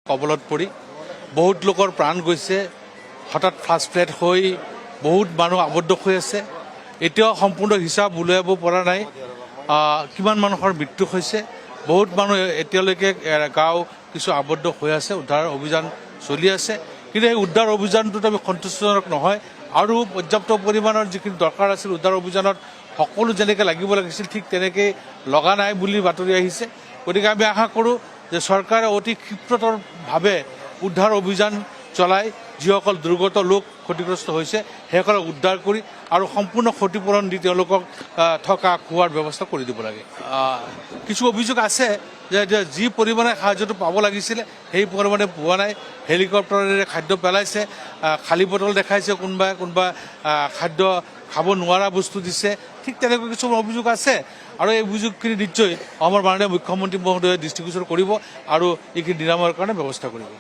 কবলত পৰি বহুত লোকৰ প্ৰাণ গৈছে। হঠাৎ ফ্লাছ ফ্লেট হৈ বহুত মানুহ আবদ্ধ হৈ আছে। এতিয়াও সম্পূৰ্ণ হিচাপ উলিয়াব পৰা নাই কিমান মানুহৰ মৃত্যু হৈছে। বহুত মানুহ এতিয়ালৈকে গাঁও কিছু আবদ্ধ হৈ আছে। উদ্ধাৰ অভিযান চলি আছে, কিন্তু এই উদ্ধাৰ অভিযানটোত আমি সন্তুষ্টজনক নহয়। আৰু পৰ্যাপ্ত পৰিমাণৰ যিখিনি দৰকাৰ আছিল উদ্ধাৰ অভিযানত সকলো যেনেকৈ লাগিব লাগিছিল ঠিক তেনেকৈ লগা নাই বুলি বাতৰি আহিছে। গতিকে আমি আশা কৰোঁ যে চৰকাৰে অতি ক্ষিপ্ৰতৰভাৱে উদ্ধাৰ অভিযান চলাই যিসকল দুৰ্গত লোক ক্ষতিগ্ৰস্ত হৈছে সেইসকলক উদ্ধাৰ কৰি আৰু সম্পূৰ্ণ ক্ষতিপূৰণ দি তেওঁলোকক থকা খোৱাৰ ব্যৱস্থা কৰি দিব লাগে। কিছু অভিযোগ আছে যে যি পৰিমাণে সাহায্যটো পাব লাগিছিলে সেই পৰিমাণে পোৱা নাই। হেলিকপ্টাৰেৰে খাদ্য পেলাইছে, খালী বটল দেখাইছে, কোনোবা খাদ্য খাব নোৱাৰা বস্তু দিছে। ঠিক তেনেকুৱা কিছুমান অভিযোগ আছে আৰু এই অভিযোগখিনি নিশ্চয় আমাৰ মাননীয় মুখ্যমন্ত্ৰী মহোদয়ে দৃষ্টিগোচৰ কৰিব আৰু এইখিনি নিৰাময়ৰ কাৰণে ব্যৱস্থা কৰিব।